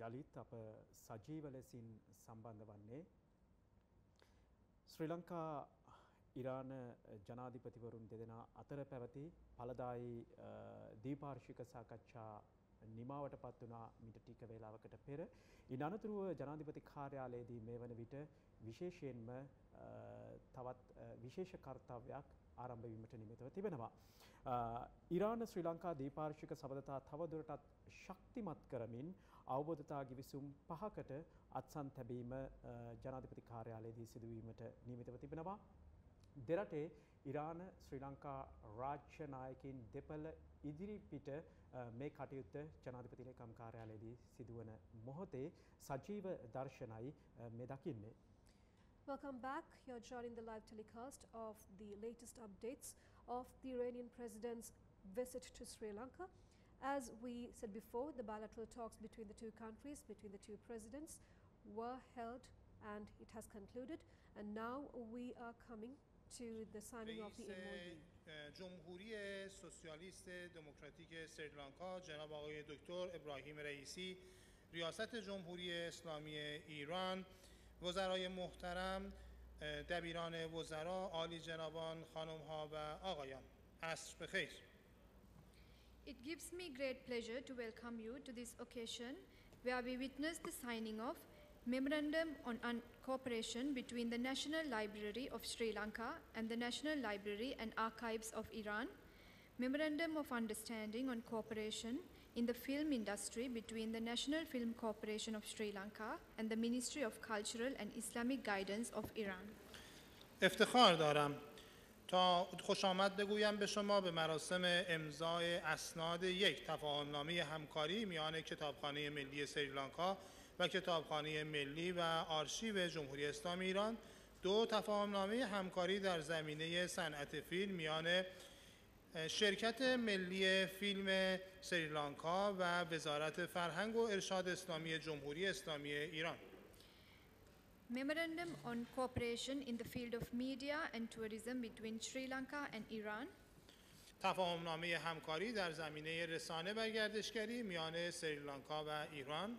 යළිත් අප සජීව ලෙසින් සම්බන්ධ වන්නේ ශ්‍රී ලංකා ඉරාන ජනාධිපතිවරුන් දෙදෙනා අතර පැවති ඵලදායී දීපාර්ශ්වික සාකච්ඡා නිමාවට පත් වුණා මිට ටික වේලාවකට පෙර. ඉන් අනතුරුව ජනාධිපති කාර්යාලයේදී මේ වන විට විශේෂයෙන්ම තවත් විශේෂ කර්තව්‍යයක් ආරම්භ වීමට නිමිතව තිබෙනවා. ඉරාන ශ්‍රී ලංකා දීපාර්ශ්වික සබඳතා තවදුරටත් ශක්තිමත් කරමින් අවබෝධතා ගිවිසුම් 5කට අත්සන් තැබීම ජනාධිපති කාර්යාලයේදී සිදුවීමට නියමිතව තිබෙනවා. දෙරටේ ඉරාන ශ්‍රී ලංකා රාජ්‍ය නායකයින් දෙපළ ඉදිරිපිට මේ කටයුත්ත ජනාධිපති ලේකම් කාර්යාලයේදී සිදුවන මොහොතේ සජීව දර්ශනයි මේ දකින්නේ. Welcome back. You're joining the live telecast of the latest updates of the Iranian president's visit to Sri Lanka. As we said before, the bilateral talks between the two countries, between the two presidents, were held and it has concluded. And now we are coming to the signing of the MOU. جمهوری سوسیالیست دموکراتیک سریلانکا جناب آقای دکتر ابراهیم رئیسی ریاست جمهوری اسلامی ایران وزرای محترم دبیران وزرا عالی جنابان خانم ها و آقایان عصر بخیر. It gives me great pleasure to welcome you to this occasion where we witness the signing of Memorandum on Cooperation between the National Library of Sri Lanka and the National Library and Archives of Iran, Memorandum of Understanding on Cooperation in the Film Industry between the National Film Corporation of Sri Lanka and the Ministry of Cultural and Islamic Guidance of Iran. افتخار دارم تا خوش آمد بگویم به شما به مراسم امضای اسناد یک تفاهمنامه همکاری میان کتابخانه ملی سریلانکا و کتابخانه ملی و آرشیو جمهوری اسلامی ایران، دو تفاهمنامه همکاری در زمینه صنعت فیلم میان شرکت ملی فیلم سریلانکا و وزارت فرهنگ و ارشاد اسلامی جمهوری اسلامی ایران. Memorandum on Cooperation in the field of media and tourism between Sri Lanka and Iran. تفاهمنامه همکاری در زمینه رسانه و گردشگری میان سریلانکا و ایران.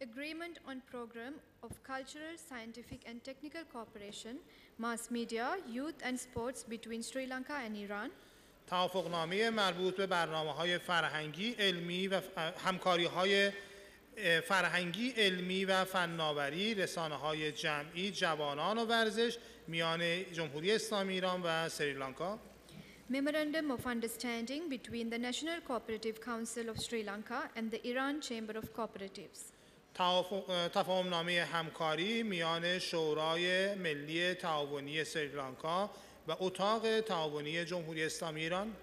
Agreement on Program of Cultural, Scientific and Technical Cooperation, Mass Media, Youth and Sports between Sri Lanka and Iran. توافقنامه مربوط به برنامه‌های فرهنگی علمی و همکاری‌های فرهنگی علمی و فناوری، رسانه‌های جمعی، جوانان و ورزش میان جمهوری اسلامی ایران و سریلانکا. Memorandum of Understanding between the National Cooperative Council of Sri Lanka and the Iran Chamber of Cooperatives. تفاهمنامه همکاری میان شورای ملی تعاونی سریلانکا و اتاق تعاونی جمهوری اسلامی ایران.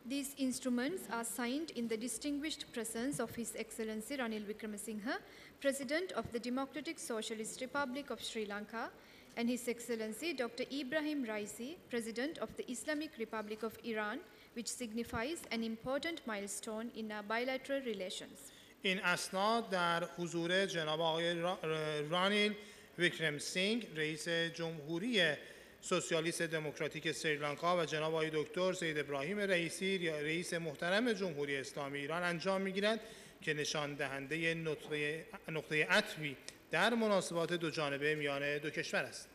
These instruments are signed in the distinguished presence of His Excellency Ranil Wickremesinghe, President of the Democratic Socialist Republic of Sri Lanka, and His Excellency Dr. Ibrahim Raisi, President of the Islamic Republic of Iran, which signifies an important milestone in our bilateral relations. این اسناد در حضور جناب آقای رانیل ویکرمسینگ رئیس جمهوری سوسیالیست دموکراتیک سریلانکا و جناب آقای دکتر سید ابراهیم رئیسی رئیس محترم جمهوری اسلامی ایران انجام می‌گیرد که نشان دهنده نقطه عطفی در مناسبات دو جانبه میان دو کشور است.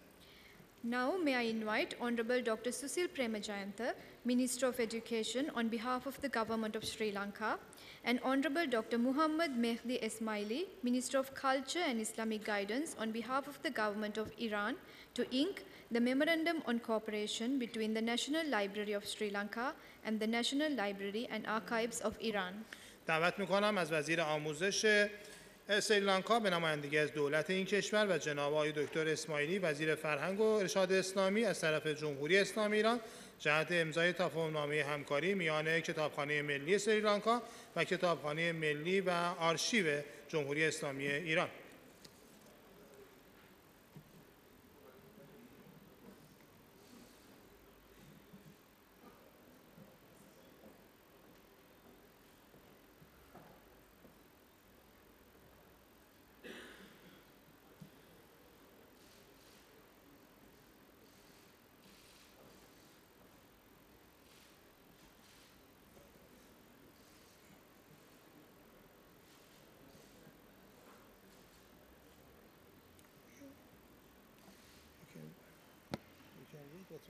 Now may I invite Honorable Dr. Susil Premajayantha, Minister of Education on behalf of the Government of Sri Lanka, and Honorable Dr. Muhammad Mehdi Esmaili, Minister of Culture and Islamic Guidance on behalf of the Government of Iran, to ink the Memorandum on Cooperation between the National Library of Sri Lanka and the National Library and Archives of Iran. دعوت می‌کنم از وزیر آموزش سریلانکا به نمایندگی از دولت این کشور و جناب آقای دکتر اسماعیلی وزیر فرهنگ و ارشاد اسلامی از طرف جمهوری اسلامی ایران جهت امضای تفاهمنامه همکاری میان کتابخانه ملی سریلانکا و کتابخانه ملی و آرشیو جمهوری اسلامی ایران. Thank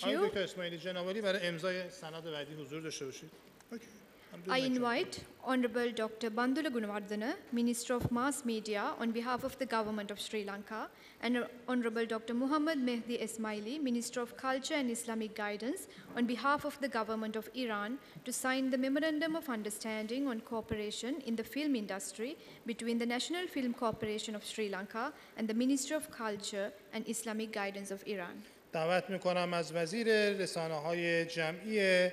آقای you. دکتر اسماعیلی جناب عالی برای امضای سند بعدی حضور داشته باشید. اوکی. I invite Honorable Dr. Bandula Gunawardena, Minister of Mass Media, on behalf of the Government of Sri Lanka, and Honorable Dr. Muhammad Mehdi Esmaili, Minister of Culture and Islamic Guidance, on behalf of the Government of Iran, to sign the Memorandum of Understanding on Cooperation in the Film Industry between the National Film Corporation of Sri Lanka and the Ministry of Culture and Islamic Guidance of Iran. دعوت میکنم از وزیر رسانه‌های جمعی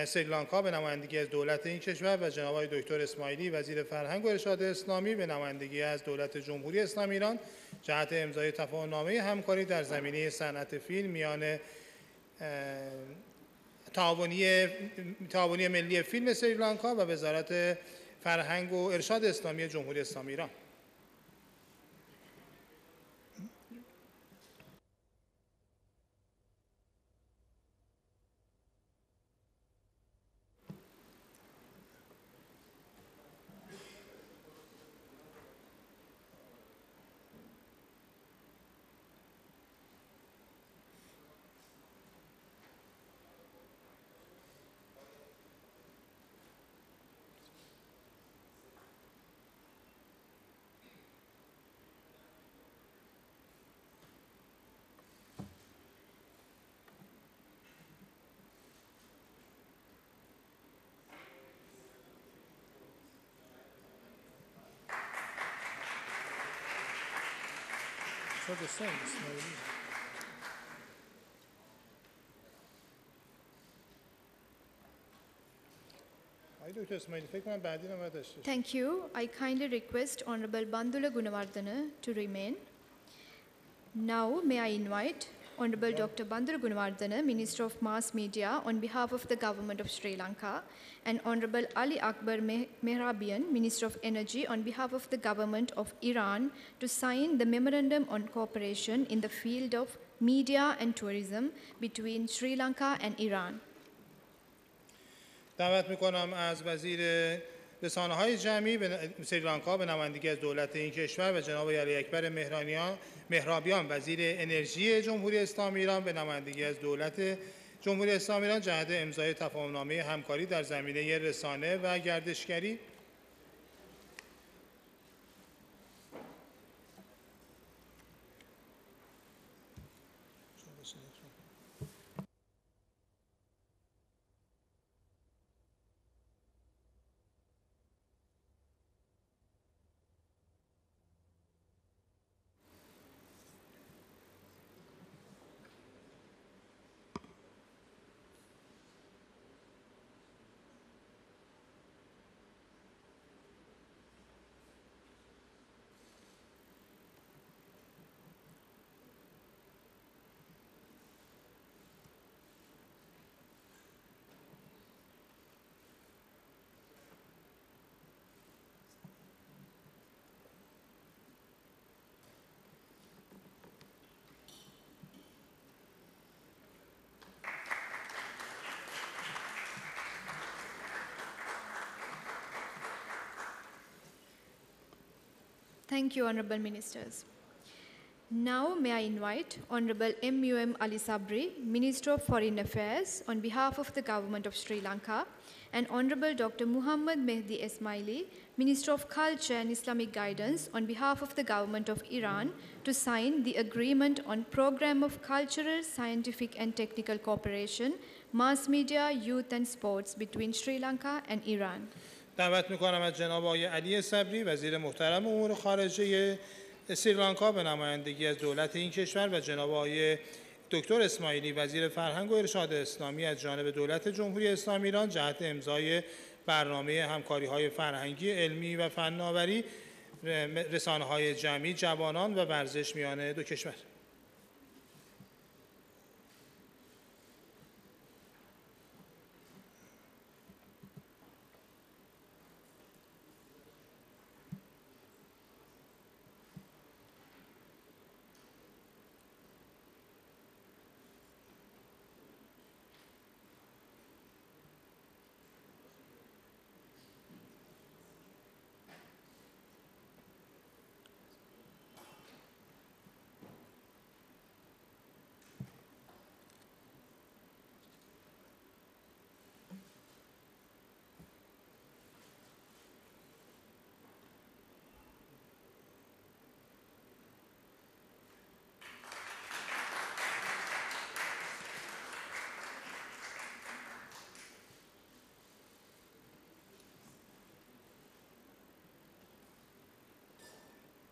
سریلانکا به نمایندگی از دولت این کشور و جناب آقای دکتر اسماعیلی وزیر فرهنگ و ارشاد اسلامی به نمایندگی از دولت جمهوری اسلامی ایران جهت امضای تفاهم‌نامه همکاری در زمینه صنعت فیلم میان تعاونی ملی فیلم سریلانکا و وزارت فرهنگ و ارشاد اسلامی جمهوری اسلامی ایران. Thank you. I kindly request Honorable Bandula Gunawardena to remain. Now, may I invite Honorable Dr. Bandula Gunawardena, Minister of Mass Media, on behalf of the Government of Sri Lanka, and Honorable Ali Akbar Mehrabian, Minister of Energy, on behalf of the Government of Iran, to sign the Memorandum on Cooperation in the field of media and tourism between Sri Lanka and Iran. دعوت میکنم از وزیر رسانه‌های جمعی سریلانکا به نمایندگی از دولت این کشور و جناب علی اکبر مهرابیان وزیر انرژی جمهوری اسلامی ایران به نمایندگی از دولت جمهوری اسلامی ایران جهت امضای تفاهم‌نامه همکاری در زمینه رسانه و گردشگری. Thank you, Honorable Ministers. Now, may I invite Honorable M.U.M. Ali Sabri, Minister of Foreign Affairs, on behalf of the Government of Sri Lanka, and Honorable Dr. Muhammad Mehdi Esmaili, Minister of Culture and Islamic Guidance, on behalf of the Government of Iran, to sign the Agreement on Program of Cultural, Scientific and Technical Cooperation, Mass Media, Youth and Sports between Sri Lanka and Iran. دعوت میکنم از جناب آقای علی صبری وزیر محترم امور خارجه سریلانکا به نمایندگی از دولت این کشور و جناب آقای دکتر اسماعیلی وزیر فرهنگ و ارشاد اسلامی از جانب دولت جمهوری اسلامی ایران جهت امضای برنامه همکاری‌های فرهنگی، علمی و فناوری، رسانه‌های جمعی، جوانان و ورزش میان دو کشور.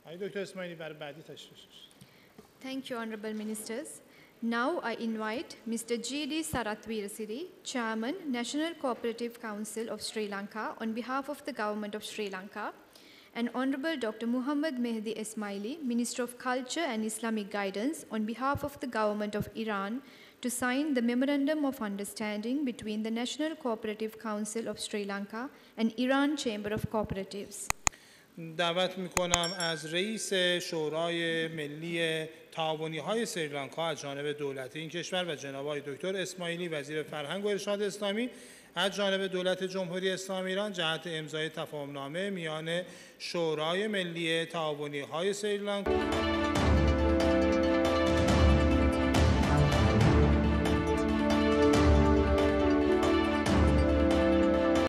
آقای دکتر اسماعیلی برای بعدی تشریف بفرمایید. Thank you, Honorable Ministers. Now I invite Mr. G.D. Sarathweerasiri, Chairman, National Cooperative Council of Sri Lanka, on behalf of the Government of Sri Lanka, and Honorable Dr. Muhammad Mehdi Esmaili, Minister of Culture and Islamic Guidance, on behalf of the Government of Iran, to sign the Memorandum of Understanding between the National Cooperative Council of Sri Lanka and Iran Chamber of Cooperatives. دعوت میکنم از رئیس شورای ملی تعاونی‌های سریلانکا از جانب دولت این کشور و جناب آقای دکتر اسماعیلی وزیر فرهنگ و ارشاد اسلامی از جانب دولت جمهوری اسلامی ایران جهت امضای تفاهم‌نامه میان شورای ملی تعاونی‌های سریلانکا